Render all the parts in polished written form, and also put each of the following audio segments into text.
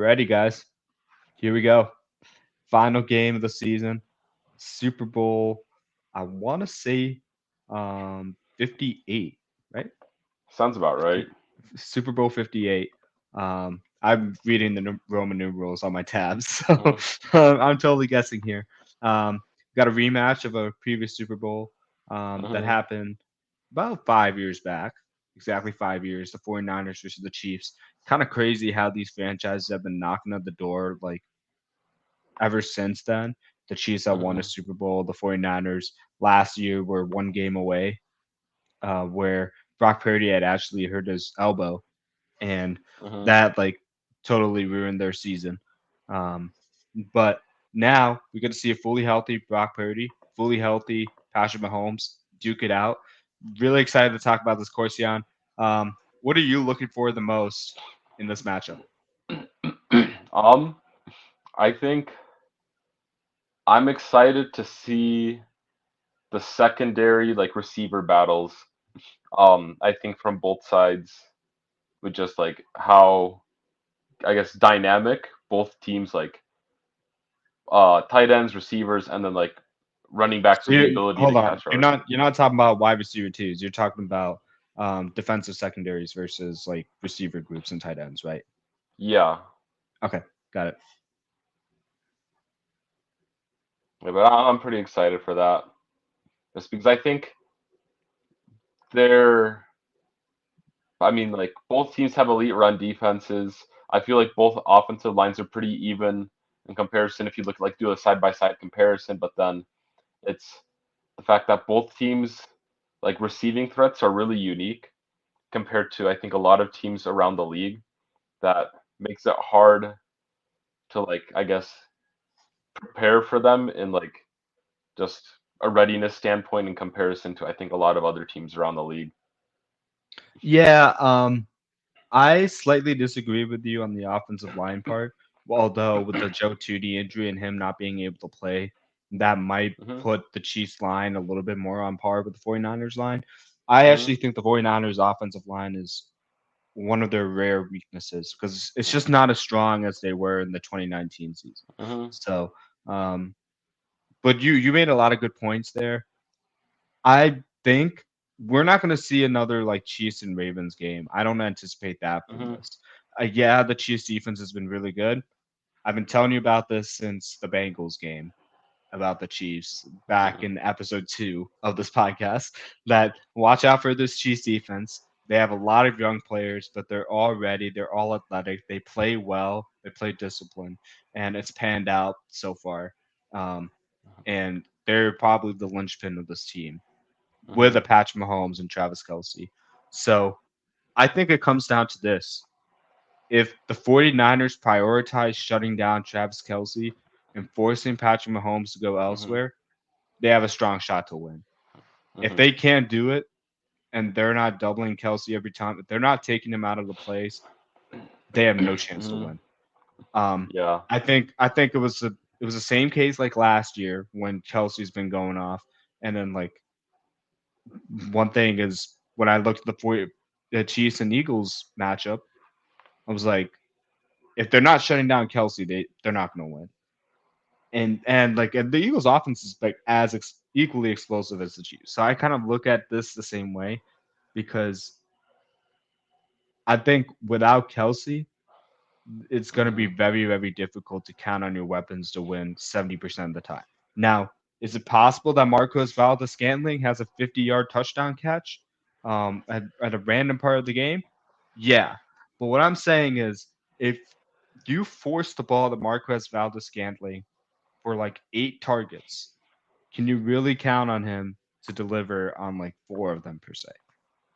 Alrighty, guys. Here we go. Final game of the season. Super Bowl. I want to say 58, right? Sounds about right. Super Bowl 58. I'm reading the Roman numerals on my tabs, so Mhm. I'm totally guessing here. Um, got a rematch of a previous Super Bowl that Mhm. happened about 5 years back, exactly 5 years. The 49ers versus the Chiefs. Kind of crazy how these franchises have been knocking at the door like ever since then. The Chiefs have won a Mhm. Super Bowl. The 49ers last year were one game away, where Brock Purdy had actually hurt his elbow, and Mhm. that like totally ruined their season. Um, but now we get to see a fully healthy Brock Purdy, fully healthy Patrick Mahomes duke it out. Really excited to talk about this, Corstian. What are you looking for the most in this matchup? um, I think I'm excited to see the secondary like receiver battles. I think from both sides with just like how I guess dynamic both teams like tight ends, receivers, and then like running backs with the ability to Hold on. catch You're yards. not talking about wide receiver twos. You're talking about defensive secondaries versus like receiver groups and tight ends, right? Yeah. Okay, got it. Yeah, but I'm pretty excited for that. Just because I think they're I mean, like both teams have elite run defenses. I feel like both offensive lines are pretty even in comparison if you look like do a side by side comparison, but then it's the fact that both teams like receiving threats are really unique compared to I think a lot of teams around the league that makes it hard to like I guess prepare for them in like just a readiness standpoint in comparison to I think a lot of other teams around the league. Yeah, I slightly disagree with you on the offensive line part. Although with the Joe Tootie injury and him not being able to play, that might Mhm. put the Chiefs line a little bit more on par with the 49ers line. I actually Mhm. think the 49ers offensive line is one of their rare weaknesses because it's just not as strong as they were in the 2019 season. Mhm. So, um, but you made a lot of good points there. I think we're not going to see another like Chiefs and Ravens game. I don't anticipate that from Mhm. this. Yeah, the Chiefs defense has been really good. I've been telling you about this since the Bengals game about the Chiefs back Mhm. in episode 2 of this podcast that watch out for this Chiefs defense. They have a lot of young players, but they're all ready. They're all athletic. They play well. They play disciplined, and it's panned out so far. Um, and they're probably the linchpin of this team with Mhm. a Patrick Mahomes and Travis Kelsey. So I think it comes down to this. If the 49ers prioritize shutting down Travis Kelsey and forcing Patrick Mahomes to go Mhm. elsewhere, they have a strong shot to win. If Mhm. they can't do it and they're not doubling Kelsey every time, if they're not taking him out of the plays, they have no chance to Mhm. win. Um, Yeah. I think it was the same case like last year when Kelsey's been going off, and then like one thing is when I looked at the Chiefs and Eagles matchup, I was like, if they're not shutting down Kelsey, they're not going to win. And the Eagles' offense is like equally explosive as the Chiefs. So I kind of look at this the same way because I think without Kelsey, it's going to be Mhm. very very difficult to count on your weapons to win 70% of the time. Now, is it possible that Marcos Valdez Scantling has a 50-yard touchdown catch at a random part of the game? Yeah. But what I'm saying is if you force the ball to Marquez Valdez Scantling for like 8 targets, can you really count on him to deliver on like four of them per se?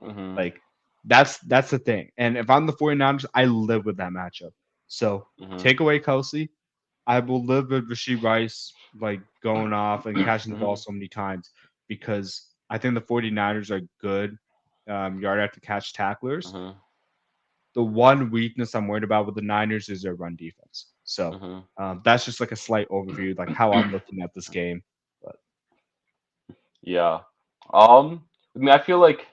Mhm. Like that's the thing. And if I'm the 49ers, I live with that matchup. So Mhm. take away Kelsey, I will live with Rasheed Rice like going off and catching the ball Mhm. so many times because I think the 49ers are good yard after catch tacklers. Mhm. The one weakness I'm worried about with the Niners is their run defense. So Mhm. that's just like a slight overview, like how I'm looking at this game. But Yeah. I mean, I feel like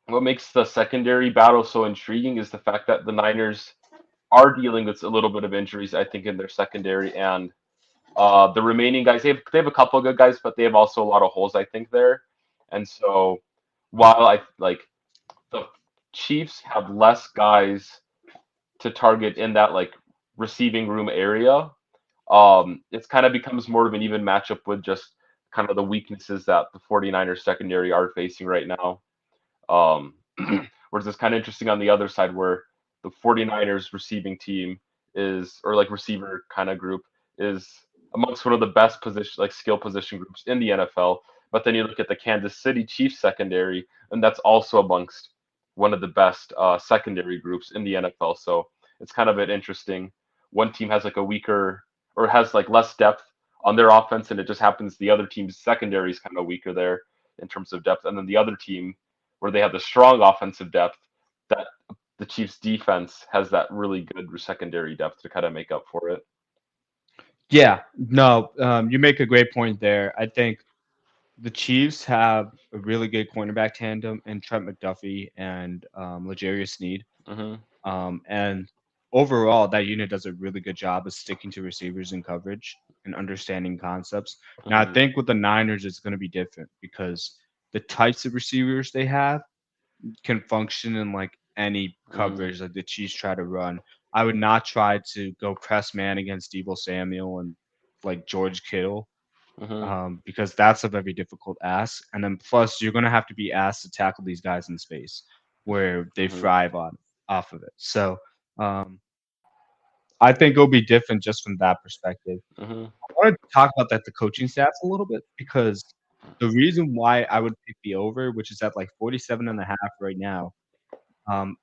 what makes the secondary battle so intriguing is the fact that the Niners are dealing with a little bit of injuries, I think, in their secondary, and the remaining guys, they have a couple of good guys, but they have also a lot of holes, I think, there. And so while I like the Chiefs have less guys to target in that like receiving room area, it's kind of becomes more of an even matchup with just kind of the weaknesses that the 49ers secondary are facing right now. Um, whereas it's kind of interesting on the other side where the 49ers receiving team is, or like receiver kind of group is amongst one of the best position, like skill position groups in the NFL. But then you look at the Kansas City Chiefs secondary, and that's also amongst one of the best secondary groups in the NFL. So it's kind of an interesting. One team has like a weaker or has like less depth on their offense, and it just happens the other team's secondary is kind of weaker there in terms of depth, and then the other team where they have the strong offensive depth, that the Chiefs defense has that really good secondary depth to kind of make up for it. Yeah, no, you make a great point there. I think the Chiefs have a really good cornerback tandem in Trent McDuffie and L'Jarius Sneed. Hmm. And overall, that unit does a really good job of sticking to receivers and coverage and understanding concepts. Now, I Hmm. think with the Niners, it's going to be different because the types of receivers they have can function in like any Hmm. coverage that the Chiefs try to run. I would not try to go press man against Debo Samuel and like George Kittle Hmm. because that's a very difficult ask. And then plus, you're going to have to be asked to tackle these guys in space where they Hmm. thrive on off of it. So um, I think it'll be different just from that perspective. Hmm. I wanted to talk about that the coaching stats a little bit because the reason why I would pick the over, which is at like 47.5 right now,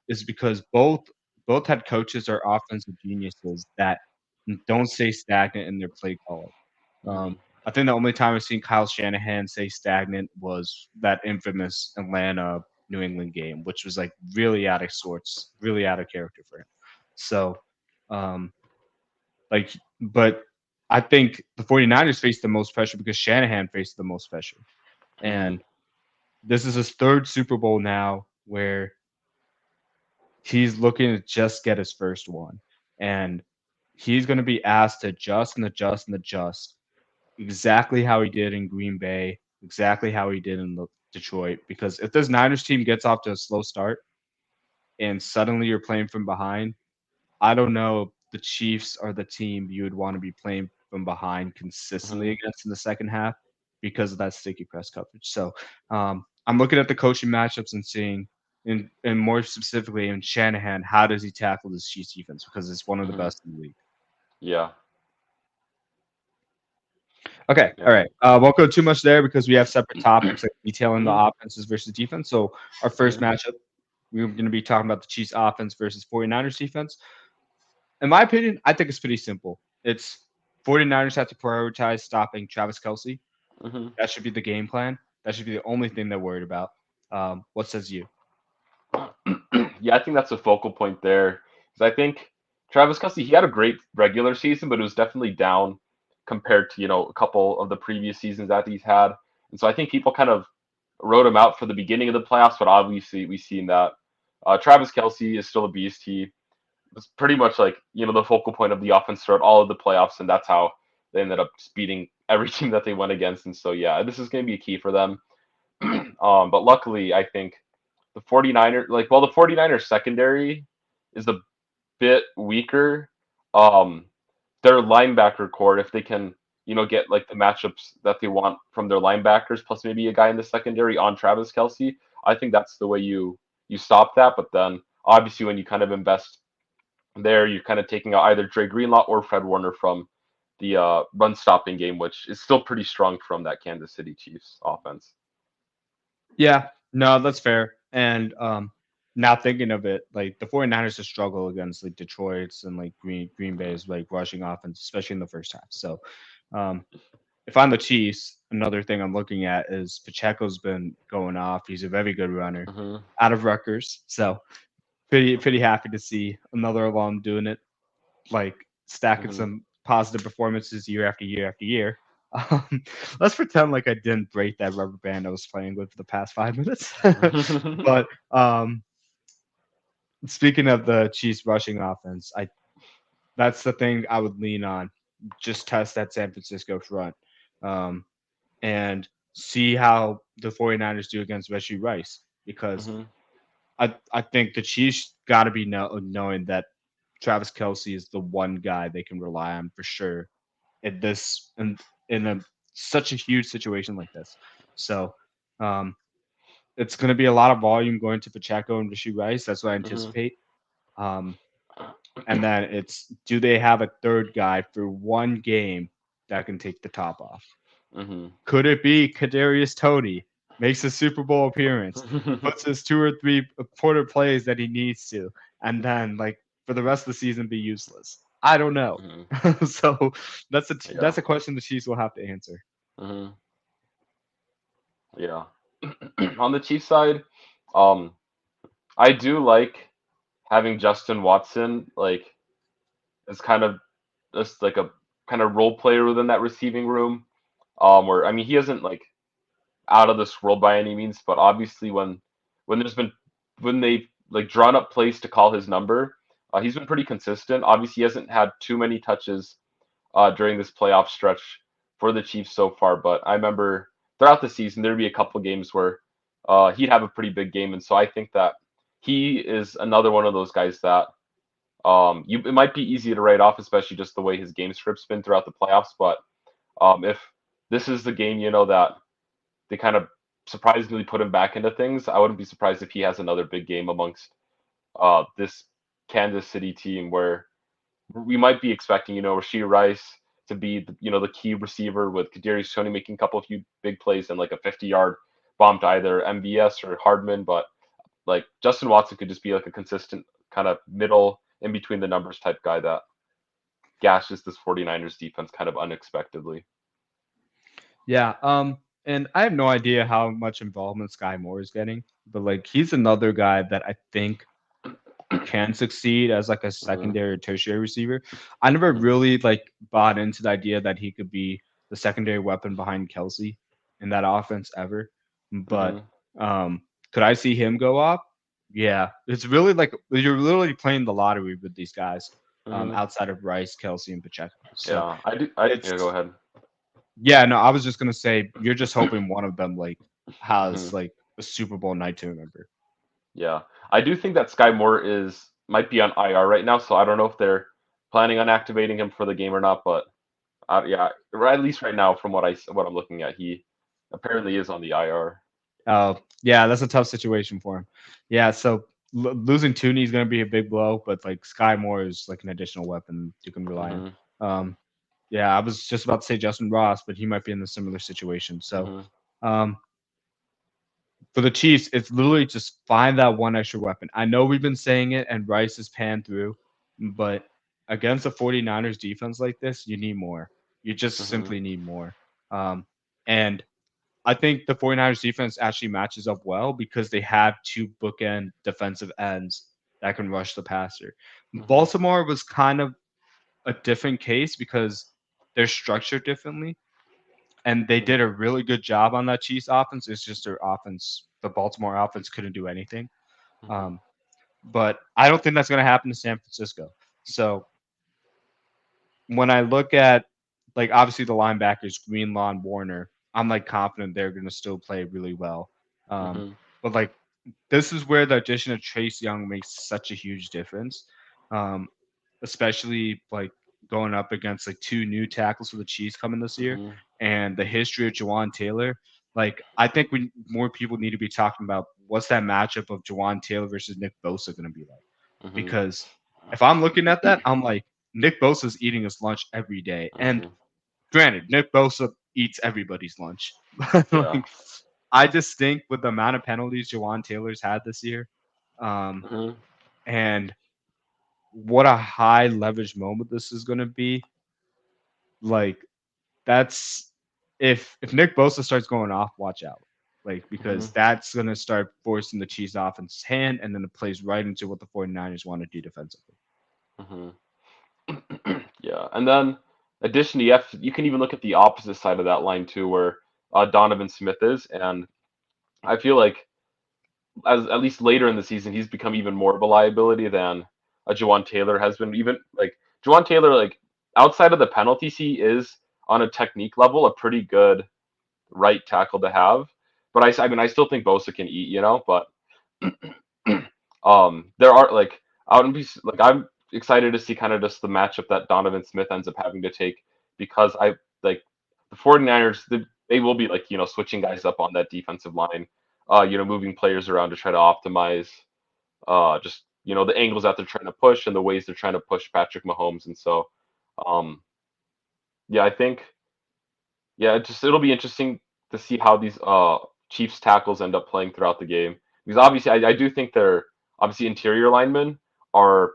is because both head coaches are offensive geniuses that don't stay stagnant in their play calling. Hmm. I think the only time I've seen Kyle Shanahan say stagnant was that infamous Atlanta New England game, which was like really out of sorts, really out of character for him. So, um, like, but I think the 49ers faced the most pressure because Shanahan faced the most pressure. Hmm. And this is his third Super Bowl now where he's looking to just get his first one. And he's going to be asked to adjust and adjust and adjust exactly how he did in Green Bay, exactly how he did in Detroit. Because if this Niners team gets off to a slow start and suddenly you're playing from behind, I don't know if the Chiefs are the team you would want to be playing from behind consistently Hmm. against in the second half because of that sticky press coverage. So I'm looking at the coaching matchups and seeing, and more specifically in Shanahan, how does he tackle this Chiefs defense because it's one of the Hmm. best in the league. Yeah. Okay, all Yeah. right. Won't go too much there because we have separate topics like detailing the Hmm. offenses versus defense. So our first Hmm. matchup, we're going to be talking about the Chiefs offense versus 49ers defense. In my opinion, I think it's pretty simple. It's 49ers have to prioritize stopping Travis Kelsey. Hmm. That should be the game plan. That should be the only thing they're worried about. What says you? Yeah, I think that's a focal point there. Because I think Travis Kelsey, he had a great regular season, but it was definitely down compared to, a couple of the previous seasons that he's had. And so I think people kind of wrote him out for the beginning of the playoffs, but obviously we've seen that Travis Kelsey is still a beast. He was pretty much like, the focal point of the offense throughout all of the playoffs, and that's how they ended up just beating every team that they went against. And so, yeah, this is going to be a key for them. But luckily, I think the 49ers, like, while the 49ers secondary is a bit weaker, um, their linebacker core, if they can, get like the matchups that they want from their linebackers, plus maybe a guy in the secondary on Travis Kelsey, I think that's the way you stop that. But then obviously when you kind of invest there, you're kind of taking out either Dre Greenlaw or Fred Warner from the run stopping game, which is still pretty strong from that Kansas City Chiefs offense. Yeah, no, that's fair. And now thinking of it, like the 49ers just struggle against like Detroit's and like Green Hmm. Bay's like rushing offense, especially in the first half. So um, if I'm the Chiefs, another thing I'm looking at is Pacheco's been going off. He's a very good runner Hmm. out of Rutgers. So pretty happy to see another alum doing it, like stacking Hmm. some positive performances year after year after year. Um, let's pretend like I didn't break that rubber band I was playing with for the past 5 minutes. But speaking of the Chiefs rushing offense, That's the thing I would lean on. Just test that San Francisco front, um, and see how the 49ers do against Reggie Rice. Because Hmm. I think the Chiefs got to be knowing that Travis Kelsey is the one guy they can rely on for sure in this in a such a huge situation like this. So um, it's going to be a lot of volume going to Pacheco and Rasheed Rice. That's what I Hmm. anticipate. Um, and then it's do they have a third guy for one game that can take the top off? Hmm. Could it be Kadarius Toney makes a Super Bowl appearance, puts his two or three quarter plays that he needs to, and then like for the rest of the season be useless? I don't know. Hmm. So Yeah. that's a question the Chiefs will have to answer. Hmm. Yeah. On the Chiefs side, um, I do like having Justin Watson like as kind of just like a kind of role player within that receiving room. Where I mean he isn't like out of this world by any means, but obviously when there's been when they've like drawn up plays to call his number, he's been pretty consistent. Obviously, he hasn't had too many touches during this playoff stretch for the Chiefs so far, but I remember throughout the season there'd be a couple of games where he'd have a pretty big game, and so I think that he is another one of those guys that it might be easy to write off, especially just the way his game script's been throughout the playoffs. But if this is the game, that they kind of surprisingly put him back into things, I wouldn't be surprised if he has another big game amongst this Kansas City team where we might be expecting, Rashee Rice to be, the key receiver with Kadarius Toney making a couple of few big plays and like a 50-yard bomb to either MVS or Hardman, but like Justin Watson could just be like a consistent kind of middle in between the numbers type guy that gashes this 49ers defense kind of unexpectedly. Yeah. And I have no idea how much involvement Sky Moore is getting, but like he's another guy that I think can succeed as like a Hmm. secondary or tertiary receiver. I never Hmm. really like bought into the idea that he could be the secondary weapon behind Kelsey in that offense ever. But Hmm. um could I see him go up? Yeah. It's really like you're literally playing the lottery with these guys Hmm. outside of Rice, Kelsey, and Pacheco. So Yeah, I do. Yeah, go it's ahead. yeah, no, I was just gonna say you're just hoping one of them like Hmm. has like a Super Bowl night to remember. Yeah, I do think that Sky Moore is might be on IR right now, so I don't know if they're planning on activating him for the game or not. But yeah, or at least right now, from what I'm looking at, he apparently is on the IR. Oh, yeah, that's a tough situation for him. Yeah, so losing Tooney is going to be a big blow, but like Sky Moore is like an additional weapon you can rely on. Hmm. Um, yeah, I was just about to say Justin Ross, but he might be in a similar situation. So Hmm. um, for the Chiefs, it's literally just find that one extra weapon. I know we've been saying it, and Rice is panned through, but against a 49ers defense like this, you need more. You just Hmm. simply need more. And I think the 49ers defense actually matches up well because they have two bookend defensive ends that can rush the passer. Hmm. Baltimore was kind of a different case because they're structured differently and they Hmm. did a really good job on that Chiefs offense. It's just their offense, the Baltimore offense couldn't do anything. Hmm. Um, but I don't think that's going to happen to San Francisco. So when I look at like obviously the linebackers Greenlaw and Warner, I'm like confident they're going to still play really well. Um, Hmm. but like this is where the addition of Chase Young makes such a huge difference, um, especially like going up against like two new tackles for the Chiefs coming this year, Hmm. and the history of Jawan Taylor. Like I think we more people need to be talking about what's that matchup of Jawan Taylor versus Nick Bosa going to be like Hmm. because if I'm looking at that, I'm like Nick Bosa's eating his lunch every day, and Hmm. granted, Nick Bosa eats everybody's lunch. Yeah. Like, I just think with the amount of penalties Jawan Taylor's had this year, um, Hmm. and what a high leverage moment this is going to be, like that's if Nick Bosa starts going off, watch out. Like Hmm. because that's going to start forcing the Chiefs offense's hand, and then it plays right into what the 49ers want to do defensively. Hmm. Yeah, and then additionally, you can even look at the opposite side of that line too, where Donovan Smith is, and I feel like as at least later in the season, he's become even more of a liability than Jawan Taylor has been. Even like Juwan Taylor, like outside of the penalties, he is on a technique level a pretty good right tackle to have. But I mean, I still think Bosa can eat, but there are like I would be like I'm excited to see kind of just the matchup that Donovan Smith ends up having to take because I like the 49ers they will be like switching guys up on that defensive line, moving players around to try to optimize just the angles that they're trying to push and the ways they're trying to push Patrick Mahomes, and so um yeah, I think just it'll be interesting to see how these Chiefs tackles end up playing throughout the game because obviously I do think they're obviously interior linemen are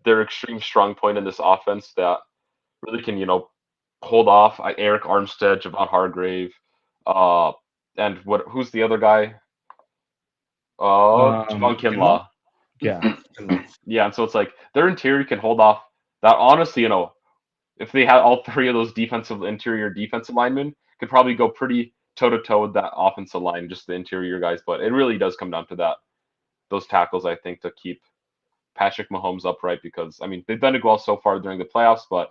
their extreme strong point in this offense that really can hold off Eric Armstead, Javon Hargrave, uh, and who's the other guy? Javon Kinlaw? Kinlaw. Yeah, Kinlaw. Yeah, and so it's like their interior can hold off that. Honestly, if they had all three of those interior defensive linemen, could probably go pretty toe to toe with that offensive line, just the interior guys. But it really does come down to those tackles, I think, to keep Patrick Mahomes upright because I mean they've done it well so far during the playoffs, but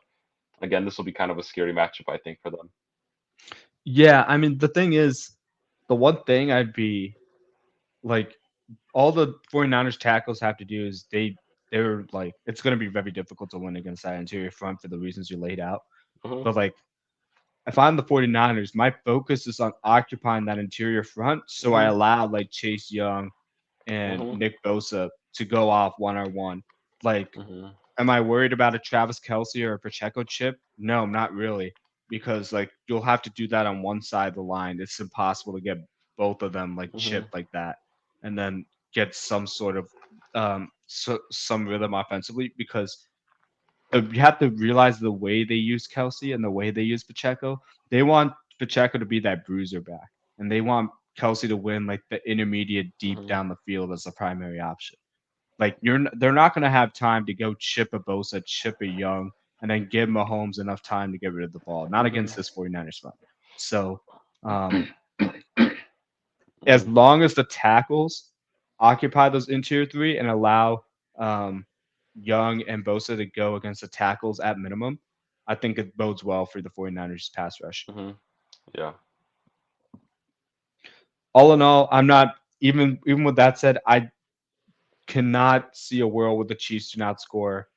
again, this will be kind of a scary matchup, I think, for them. Yeah, I mean, the thing is, the one thing I'd be like, all the 49ers tackles have to do is they're like, it's going to be very difficult to win against that interior front for the reasons you laid out. Hmm. But like, if I'm the 49ers, my focus is on occupying that interior front. So I Hmm. allow like Chase Young and Hmm. Nick Bosa to go off one on one. Like, Hmm. am I worried about a Travis Kelsey or a Pacheco chip? No, not really, because like you'll have to do that on one side of the line. It's impossible to get both of them like Hmm. chipped like that, and then get some sort of some rhythm offensively. Because you have to realize the way they use Kelsey and the way they use Pacheco. They want Pacheco to be that bruiser back, and they want Kelsey to win like the intermediate deep Hmm. down the field as the primary option. Like they're not going to have time to go chip a Bosa, chip a Young, and then give Mahomes enough time to get rid of the ball. Not Hmm. against this 49ers front. So um, as Hmm. long as the tackles occupy those interior three and allow um, Young and Bosa to go against the tackles at minimum, I think it bodes well for the 49ers pass rush. Hmm. Yeah. All in all, I'm not even with that said, I cannot see a world where the Chiefs do not score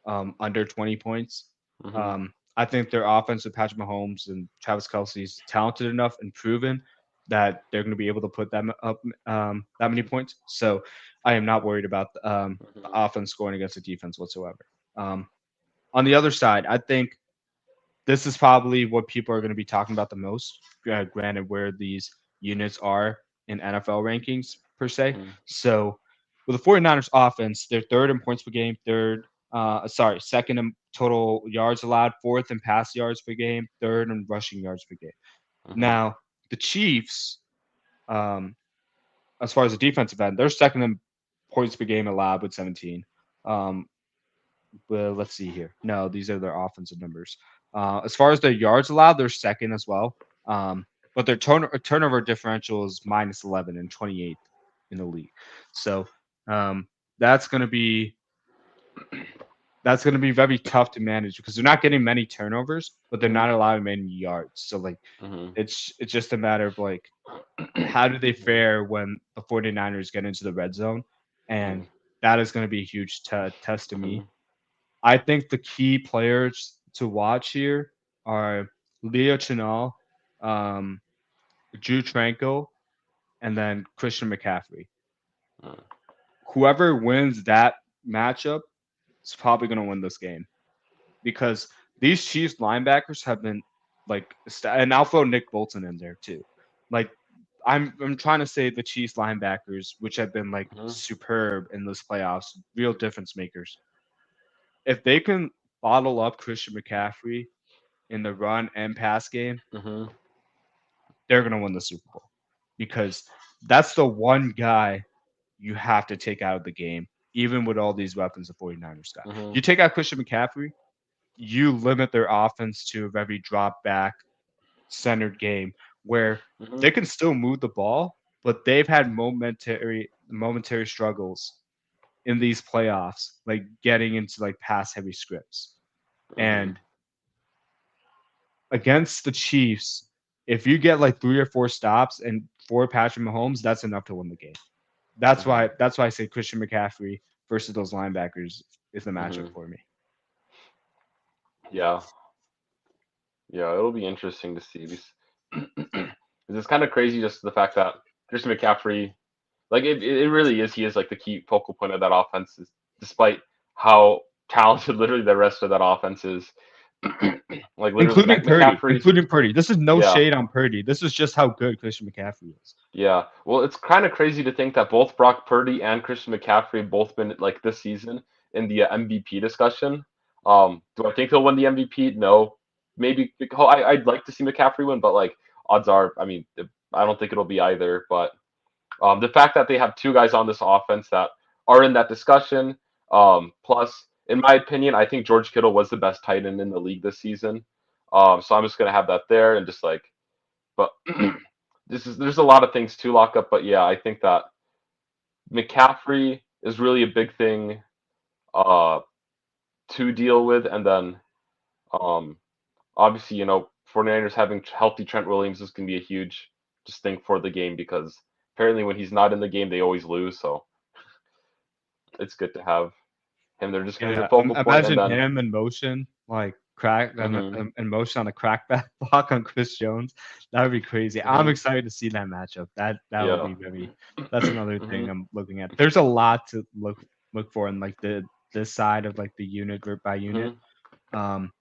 under 20 points. Hmm. I think their offense with Patrick Mahomes and Travis Kelsey is talented enough and proven that they're going to be able to put them up that many points. So I am not worried about the Hmm. offense scoring against the defense whatsoever. Um, on the other side, I think this is probably what people are going to be talking about the most. Granted, where these units are in NFL rankings per se. Hmm. So with the 49ers offense, they're third in points per game, second in total yards allowed, fourth in pass yards per game, third in rushing yards per game. Hmm. Now, the Chiefs, um, as far as the defensive end, they're second in points per game allowed with 17. Um, well, let's see here. No, these are their offensive numbers. As far as their yards allowed, they're second as well. But their turnover differential is minus 11 and 28th in the league. So um, that's going to be very tough to manage because they're not getting many turnovers, but they're Hmm. not allowing many yards. So like Hmm. it's just a matter of like how do they fare when the 49ers get into the red zone, and that is going to be a huge test to me. Hmm. I think the key players to watch here are Leo Chenal, um, Drew Tranquil, and then Christian McCaffrey. Whoever wins that matchup is probably going to win this game because these Chiefs linebackers have been like, and I'll throw Nick Bolton in there too. Like, I'm trying to say the Chiefs linebackers, which have been like Hmm. superb in this playoffs, real difference makers. If they can bottle up Christian McCaffrey in the run and pass game, Hmm. they're going to win the Super Bowl because that's the one guy you have to take out of the game, even with all these weapons the 49ers got. Hmm. You take out Christian McCaffrey, you limit their offense to a very drop back centered game where Hmm. they can still move the ball, but they've had momentary struggles in these playoffs, like getting into like pass heavy scripts. Mm-hmm. And against the Chiefs, if you get like 3 or 4 stops and 4 Patrick Mahomes, that's enough to win the game. That's Mm-hmm. why that's why I say Christian McCaffrey versus those linebackers is the matchup Mm-hmm. for me. Yeah, yeah, it'll be interesting to see these. It's kind of crazy just the fact that Christian McCaffrey, like it really is, he is like the key focal point of that offense, despite how talented literally the rest of that offense is. Like literally, Including Purdy. McCaffrey, Including Purdy. This is no yeah, shade on Purdy. This is just how good Christian McCaffrey is. yeah. Well, it's kind of crazy to think that both Brock Purdy and Christian McCaffrey have both been like this season in the MVP discussion. Do I think he'll win the MVP? No. Maybe I'd like to see McCaffrey win, but like odds are, I mean, I don't think it'll be either. But the fact that they have two guys on this offense that are in that discussion, plus, in my opinion, I think George Kittle was the best tight end in the league this season. So I'm just gonna have that there and just like, but there's a lot of things to lock up. But yeah, I think that McCaffrey is really a big thing uh, to deal with, and then um, obviously 49ers having healthy Trent Williams is gonna be a huge just thing for the game because apparently when he's not in the game they always lose. So it's good to have him. They're just going to be Yeah, the focal point, and imagine then him in motion, like crack and hmm in motion on a crackback block on Chris Jones. That would be crazy. I'm hmm excited to see that matchup. That will yeah, be very. That's another thing hmm I'm looking at. There's a lot to look for in like this side of like the unit group by unit. hmm Um,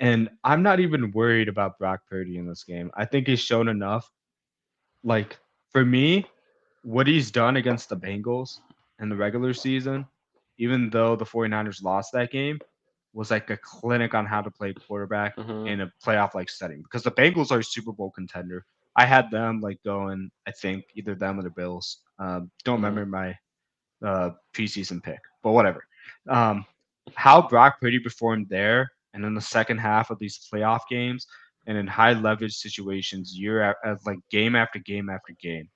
and I'm not even worried about Brock Purdy in this game. I think he's shown enough. Like for me, what he's done against the Bengals in the regular season, even though the 49ers lost that game, was like a clinic on how to play quarterback hmm in a playoff like setting because the Bengals are a Super Bowl contender. I had them like going, I think either them or the Bills. Don't hmm remember my preseason pick, but whatever. Um, how Brock Purdy performed there and in the second half of these playoff games and in high leverage situations like game after game after game.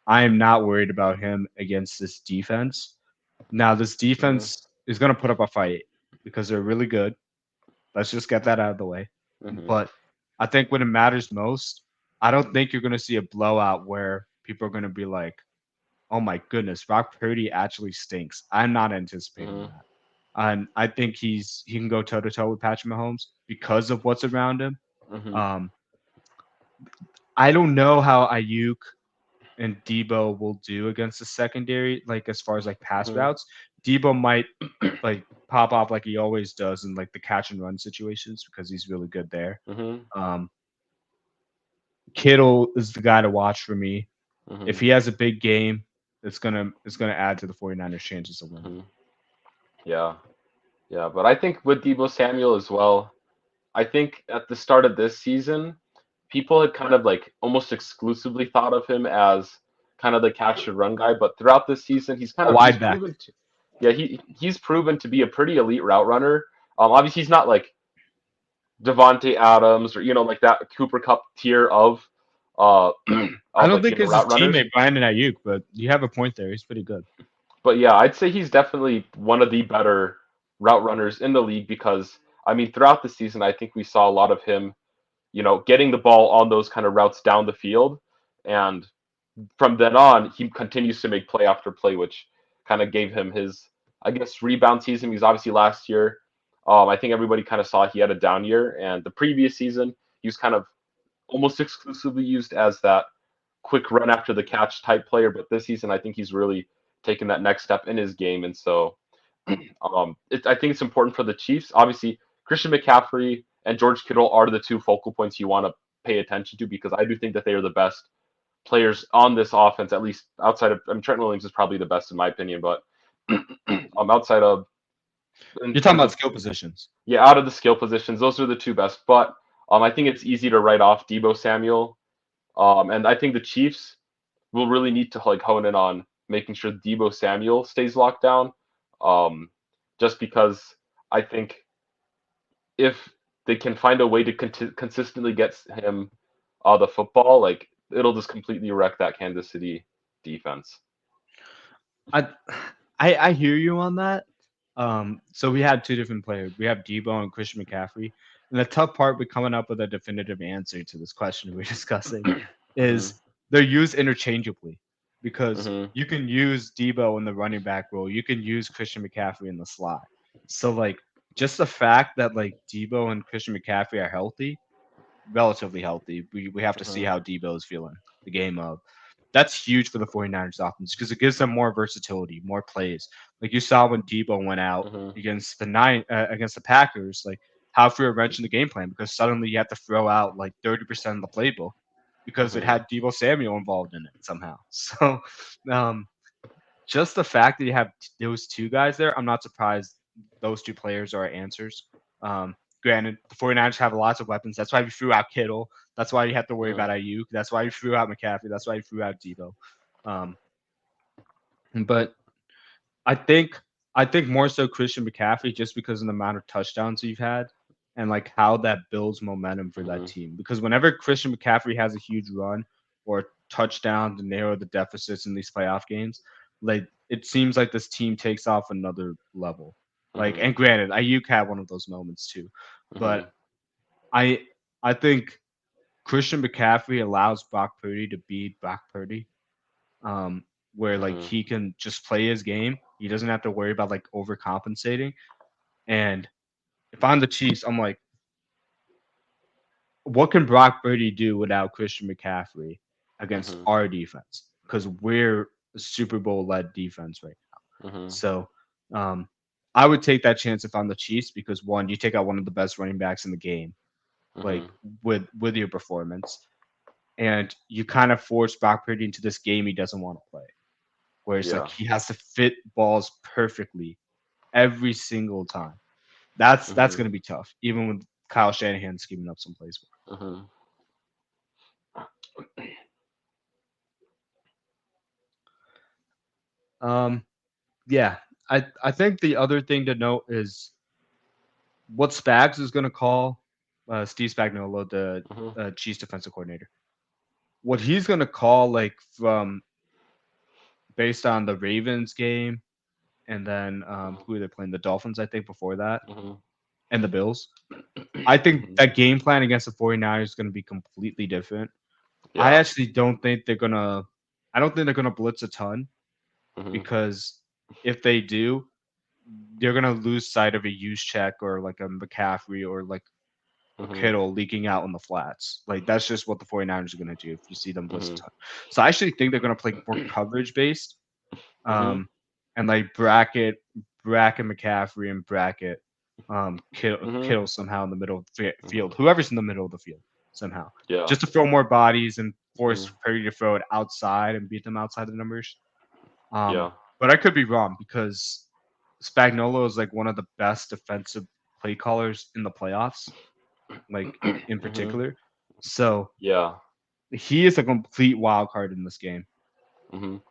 I am not worried about him against this defense. Now, this hmm defense is going to put up a fight because they're really good. Let's just get that out of the way. hmm But I think when it matters most, I don't think you're going to see a blowout where people are going to be like, oh my goodness, Brock Purdy actually stinks. I'm not anticipating hmm that. And I think he can go toe to toe with Patrick Mahomes because of what's around him. hmm Um, I don't know how Ayuk and Debo will do against the secondary, like as far as like pass hmm routes. Debo might like pop off like he always does in like the catch and run situations because he's really good there. hmm Um, Kittle is the guy to watch for me. If hmm he has a big game, it's gonna add to the 49ers chances of winning. hmm yeah, yeah. But I think with Debo Samuel as well, I think at the start of this season, people had kind of like almost exclusively thought of him as kind of the catch and run guy. But throughout this season, A he's wide back. proven to, yeah, he's proven to be a pretty elite route runner. Obviously he's not like Devonte Adams or like that Cooper Cup tier uh I of don't like think it's his route runners. teammate Brandon Ayuk, but you have a point there. He's pretty good. But yeah, I'd say he's definitely one of the better route runners in the league because I mean throughout the season I think we saw a lot of him, getting the ball on those kind of routes down the field, and from then on he continues to make play after play, which kind of gave him his, I guess, rebound season. Because obviously last year, I think everybody kind of saw he had a down year, and the previous season he was kind of almost exclusively used as that quick run after the catch type player. But this season, I think he's really taken that next step in his game, and so I think it's important for the Chiefs. Obviously, Christian McCaffrey and George Kittle are the two focal points you want to pay attention to because I do think that they are the best players on this offense, at least outside of. I mean, Trent Williams is probably the best in my opinion, but outside of in You're talking terms about of, skill positions. yeah, out of the skill positions, those are the two best. But I think it's easy to write off Debo Samuel, and I think the Chiefs will really need to like hone in on making sure Debo Samuel stays locked down. Um, just because I think if they can find a way to consistently get him the football, like it'll just completely wreck that Kansas City defense. I I hear you on that. So we had two different players. We have Debo and Christian McCaffrey. And the tough part with coming up with a definitive answer to this question we're discussing Mhm. is they're used interchangeably because Mhm. you can use Debo in the running back role. You can use Christian McCaffrey in the slot. So like just the fact that like Debo and Christian McCaffrey are healthy, relatively healthy. We have to see Mhm. how Debo is feeling the game of. That's huge for the 49ers offense because it gives them more versatility, more plays. Like you saw when Debo went out Mhm. against the Packers, like how threw a wrench in the game plan because suddenly you have to throw out like 30% of the playbook because it Mhm. had Debo Samuel involved in it somehow. So um, just the fact that you have those two guys there, I'm not surprised those two players are answers. Um, Granted, the 49ers have lots of weapons. That's why we threw out Kittle. That's why you have to worry Mhm. about Ayuk. That's why you threw out McCaffrey. That's why you threw out Debo. Um, but I think I think more so Christian McCaffrey just because of the amount of touchdowns you've had and like how that builds momentum for that Mhm. team. Because whenever Christian McCaffrey has a huge run or a touchdown to narrow the deficits in these playoff games, like it seems like this team takes off another level. Like, Mhm. and granted, Ayuk had one of those moments too, but Mhm. I I think Christian McCaffrey allows Brock Purdy to be Brock Purdy, where like Mhm. he can just play his game. He doesn't have to worry about like overcompensating. And if I'm the Chiefs, I'm like, what can Brock Purdy do without Christian McCaffrey against Mhm. our defense? Because we're a Super Bowl led defense right now. Mhm. So um, I would take that chance if I'm the Chiefs because one, you take out one of the best running backs in the game, like Mhm. with your performance, and you kind of force Brock Purdy into this game he doesn't want to play, where it's like Yeah. he has to fit balls perfectly every single time. That's Mhm. going to be tough, even with Kyle Shanahan scheming up some plays. Mhm. Um, yeah, I think the other thing to note is what Spags is going to call Steve Spagnuolo, the Mhm. Chiefs defensive coordinator. What he's going to call, like from based on the Ravens game, and then Mhm. who are they playing? The Dolphins, I think, before that, Mhm. and the Bills. I think Mhm. that game plan against the 49ers is going to be completely different. I Yeah. actually don't think they're gonna. I don't think they're gonna blitz a ton Mhm. because if they do, they're gonna lose sight of a use check or like a McCaffrey or like a Mhm. Kittle leaking out in the flats. Like that's just what the 49ers are gonna do if you see them blitz a Mhm. ton. So I actually think they're gonna play more coverage based, Mhm. um, and like bracket McCaffrey and bracket Mhm. Kittle somehow in the middle of the field. Mhm. Whoever's in the middle of the field somehow, Yeah. just to throw more bodies and force Mhm. Purdy to throw it outside and beat them outside the numbers. Yeah. But I could be wrong because Spagnuolo is like one of the best defensive play callers in the playoffs, like in Mhm. particular. So Yeah. he is a complete wild card in this game. Mhm.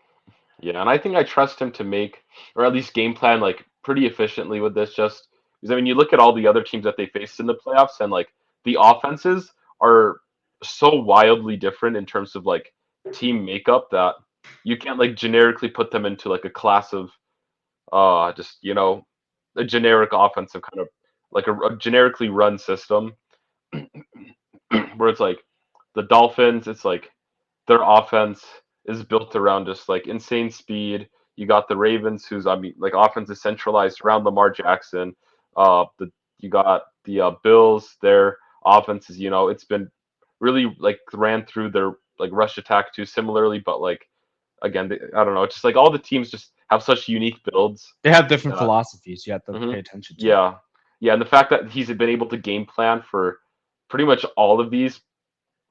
Yeah, and I think I trust him to make, or at least game plan like pretty efficiently with this. Just because I mean, you look at all the other teams that they faced in the playoffs, and like the offenses are so wildly different in terms of like team makeup that you can't like generically put them into like a class of just a generic offensive kind of like a generically run system where it's like the Dolphins, it's like their offense is built around just like insane speed. You got the Ravens, whose I mean, like offense is centralized around Lamar Jackson. The you got the Bills, their offense is it's been really like ran through their like rush attack too similarly, but like again, I don't know, it's just like all the teams just have such unique builds They have different that. philosophies you have to pay Mhm. attention to. Yeah, yeah, and the fact that he's been able to game plan for pretty much all of these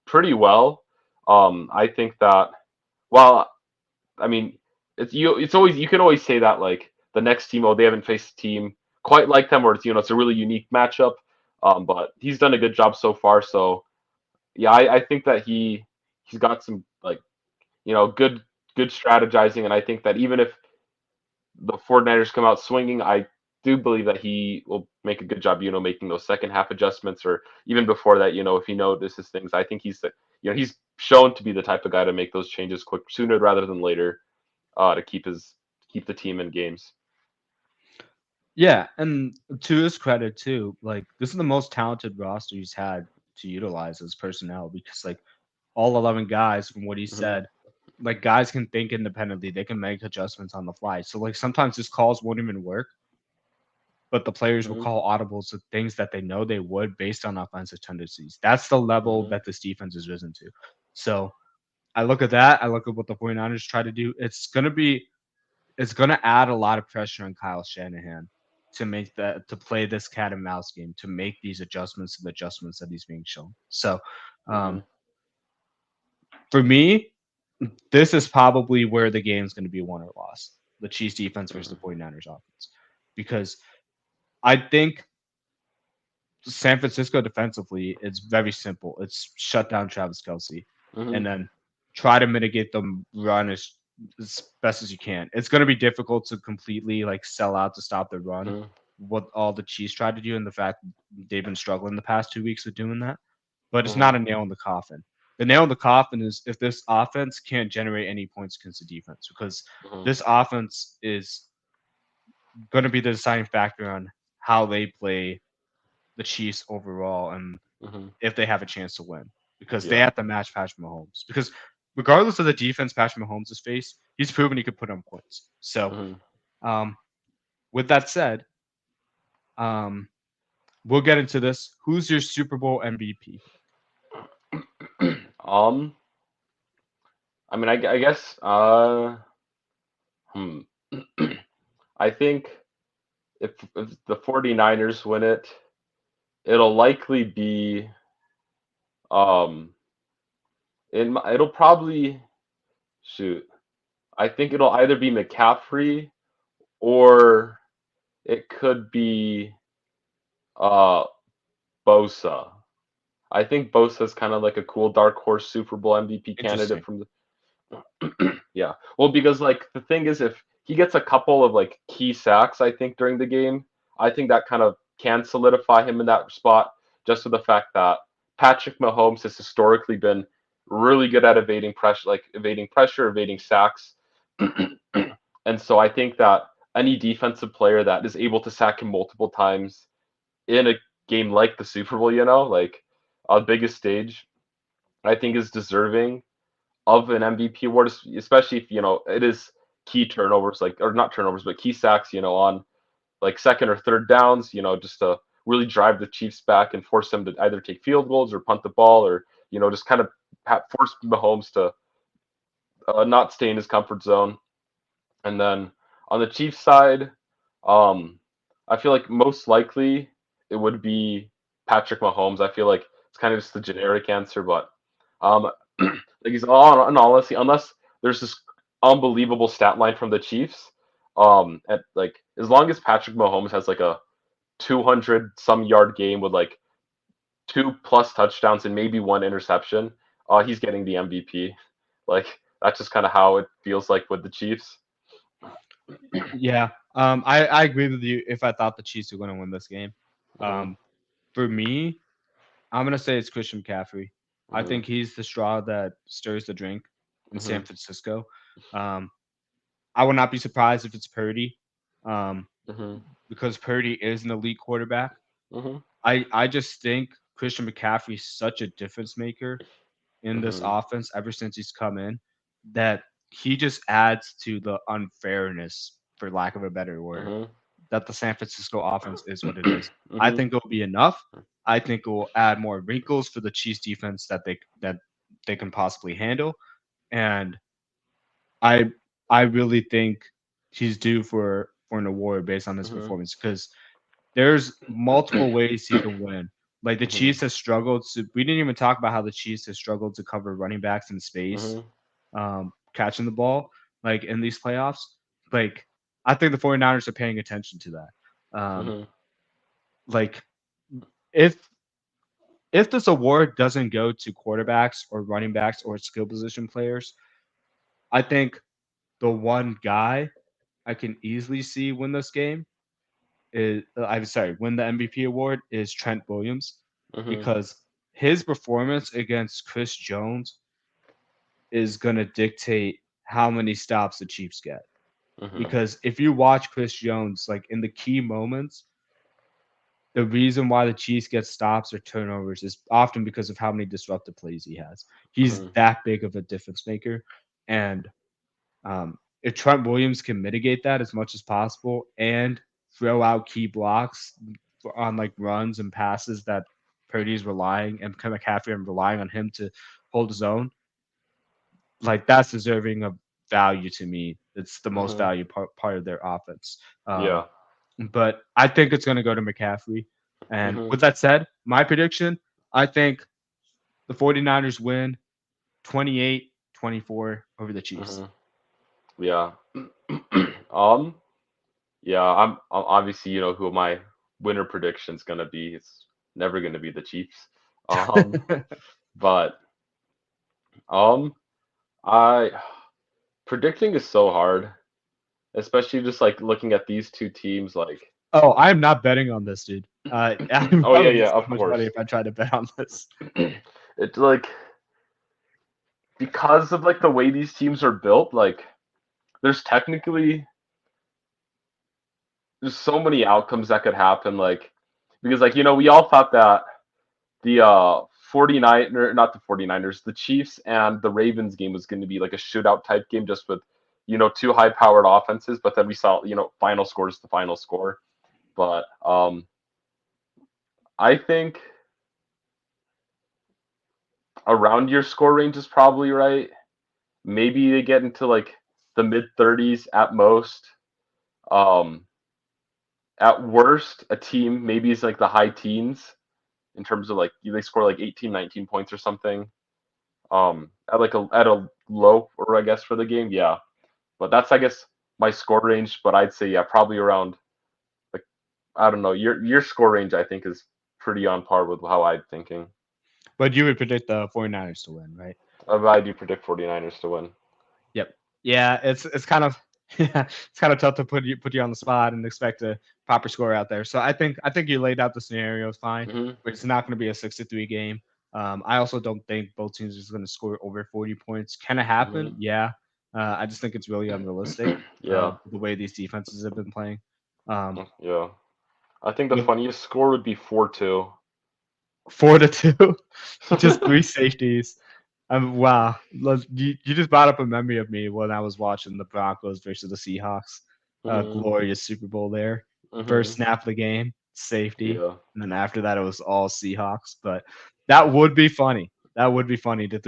pretty well. I think that well, I mean, it's always you can always say that like the next team, oh, they haven't faced a team quite like them, or it's a really unique matchup. But he's done a good job so far. So yeah, I think that he's got some like good strategizing, and I think that even if the 49ers come out swinging, I do believe that he will make a good job, making those second half adjustments, or even before that, if he notices things. I think he's shown to be the type of guy to make those changes quick, sooner rather than later, to keep the team in games. Yeah, and to his credit too, like this is the most talented roster he's had to utilize as personnel because like all 11 guys from what he Hmm. said, like guys can think independently, they can make adjustments on the fly. So like sometimes his calls won't even work, but the players will Hmm. call audibles to things that they know they would based on offensive tendencies. That's the level Hmm. that this defense has risen to. So I look at that, I look at what the 49ers try to do. It's gonna add a lot of pressure on Kyle Shanahan to play this cat and mouse game, to make these adjustments and adjustments that he's being shown. So Hmm. um, for me, this is probably where the game's going to be won or lost. The Chiefs defense versus the Hmm. 49ers offense. Because I think San Francisco defensively, it's very simple. It's shut down Travis Kelsey Hmm. and then try to mitigate the run as best as you can. It's going to be difficult to completely like sell out to stop the run. Hmm. What all the Chiefs tried to do, and the fact they've been struggling the past 2 weeks with doing that, but it's Hmm. not a nail in the coffin. The nail in the coffin is if this offense can't generate any points against the defense, because Hmm. this offense is going to be the deciding factor on how they play the Chiefs overall and Hmm. if they have a chance to win, because they Yeah. have to match Patrick Mahomes. Because regardless of the defense Patrick Mahomes has faced, he's proven he could put on points. So, Hmm. um, with that said, um, we'll get into this. Who's your Super Bowl MVP? um, I mean, I guess, hmm. I think if the 49ers win it, it'll likely be, um, it'll probably, shoot, I think it'll either be McCaffrey or it could be, uh, Bosa. I think Bosa's kind of like a cool dark horse Super Bowl MVP candidate Interesting. from the yeah. Well, because like the thing is, if he gets a couple of like key sacks, I think during the game, I think that kind of can solidify him in that spot. Just for the fact that Patrick Mahomes has historically been really good at evading pressure, evading sacks, and so I think that any defensive player that is able to sack him multiple times in a game like the Super Bowl, like a biggest stage, I think is deserving of an MVP award, especially if it is key turnovers, like or not turnovers, but key sacks, on like second or third downs, just to really drive the Chiefs back and force them to either take field goals or punt the ball, or just kind of force Mahomes to not stay in his comfort zone. And then on the Chiefs side, um, I feel like most likely it would be Patrick Mahomes. I feel like it's kind of just the generic answer, but like he's all in all honesty, unless there's this unbelievable stat line from the Chiefs, at like as long as Patrick Mahomes has like a 200 some yard game with like two plus touchdowns and maybe one interception, he's getting the MVP. Like that's just kind of how it feels like with the Chiefs. Yeah, I agree with you. If I thought the Chiefs were going to win this game, Hmm. um, for me, I'm gonna say it's Christian McCaffrey. I Hmm. think he's the straw that stirs the drink in San Hmm. Francisco. Um, I would not be surprised if it's Purdy, um, Hmm. because Purdy is an elite quarterback. Hmm. I just think Christian McCaffrey is such a difference maker in this Hmm. offense ever since he's come in, that he just adds to the unfairness, for lack of a better word, Hmm. that the San Francisco offense is what it is. I Hmm. think it'll be enough. I think it will add more wrinkles for the Chiefs defense that they can possibly handle. And I I really think he's due for an award based on his Hmm. performance, because there's multiple ways he can win. Like the Hmm. Chiefs has struggled to. We didn't even talk about how the Chiefs has struggled to cover running backs in space, Hmm. catching the ball like in these playoffs. Like I think the 49ers are paying attention to that. Hmm. Like if if this award doesn't go to quarterbacks or running backs or skill position players, I think the one guy I can easily see win this game is I'm sorry, win the MVP award is Trent Williams, Hmm. because his performance against Chris Jones is going to dictate how many stops the Chiefs get. Mhm. because if you watch Chris Jones, like in the key moments, the reason why the Chiefs get stops or turnovers is often because of how many disruptive plays he has. He's Mhm. that big of a difference maker, and if Trent Williams can mitigate that as much as possible and throw out key blocks on like runs and passes that Purdy's relying and McCaffrey and relying on him to hold his own, like that's deserving of value to me. It's the most Mhm. value part of their offense. Um, Yeah. but I think it's going to go to McCaffrey. And Mhm. with that said, my prediction, I think the 49ers win 28-24 over the Chiefs. Mhm. Yeah. um. Yeah. I'm obviously who my winner prediction's gonna be. It's never gonna be the Chiefs. Um. But um. I predicting is so hard, especially just like looking at these two teams. Like, Oh, I am not betting on this, dude. I would oh yeah, probably yeah, lose so of much money course. if I tried to bet on this. It's like because of like the way these teams are built. Like, there's technically there's so many outcomes that could happen. Like, because like we all thought that the not the 49ers, the Chiefs and the Ravens game was going to be like a shootout type game just with two high powered offenses, but then we saw final score is the final score. But I think around your score range is probably right. Maybe they get into like the mid 30s at most. Um, at worst, a team maybe is like the high teens in terms of like they score like 18, 19 points or something. At like a low or I guess for the game, yeah. But that's I guess my score range. But I'd say yeah, probably around like I don't know. Your score range I think is pretty on par with how I'm thinking. But you would predict the 49ers to win, right? I do predict 49ers to win. Yep. Yeah, it's kind of it's kind of tough to put you on the spot and expect a proper score out there. So I think you laid out the scenarios fine, Hmm. but it's not going to be a 6-3 game. I also don't think both teams are going to score over 40 points. Can it Hmm. happen? Yeah. I just think it's really unrealistic Yeah. the way these defenses have been playing. Um, Yeah. I think the with funniest score would be 4-2. 4-2, just three safeties. Wow. You just brought up a memory of me when I was watching the Broncos versus the Seahawks. Hmm. Glorious Super Bowl there. First Hmm. snap of the game, safety, Yeah. and then after that it was all Seahawks. But that would be funny. That would be funny. The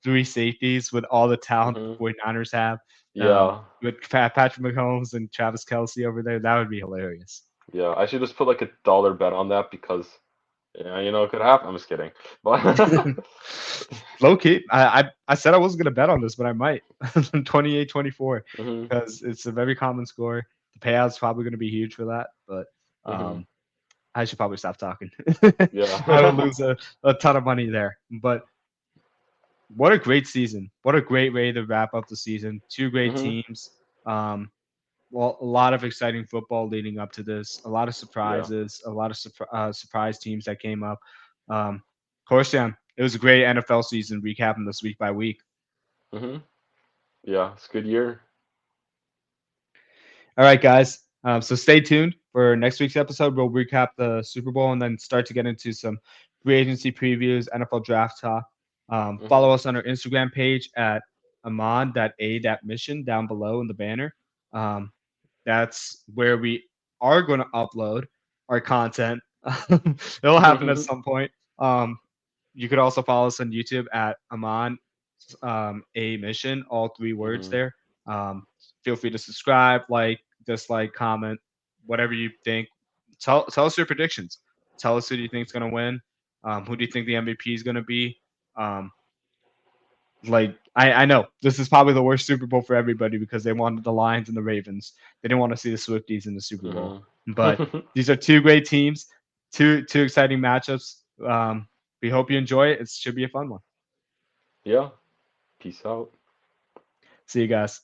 three safeties with all the talent Hmm. the 49ers have. Yeah. With Patrick Mahomes and Travis Kelsey over there, that would be hilarious. Yeah. I should just put like a dollar bet on that because yeah, it could happen. I'm just kidding. But Low key, I said I wasn't gonna bet on this, but I might. 28-24 hmm. because it's a very common score. The payout's probably gonna be huge for that, but Hmm. I should probably stop talking. I would Yeah. lose a ton of money there. But what a great season! What a great way to wrap up the season. Two great Hmm. teams. Well, a lot of exciting football leading up to this. A lot of Yeah. surprises. A lot of surprise teams that came up. Um, Corstian, it was a great NFL season. Recapping this week by week. Hmm. Yeah. It's a good year. All right, guys. So stay tuned for next week's episode. We'll recap the Super Bowl and then start to get into some free agency previews, NFL draft talk. Hmm. Follow us on our Instagram page at amon.a.mission down below in the banner. Um, that's where we are going to upload our content. It'll happen at some point. Um, you could also follow us on YouTube at Amon a mission, all three words Hmm. there. Um, Feel free to subscribe, like, dislike, comment, whatever you think. Tell us your predictions. Tell us who do you think is going to win. Who do you think the MVP is going to be? Um, I know this is probably the worst Super Bowl for everybody because they wanted the Lions and the Ravens. They didn't want to see the Swifties in the Super Bowl. Hmm. But these are two great teams, two exciting matchups. We hope you enjoy it. It should be a fun one. Yeah. Peace out. See you guys.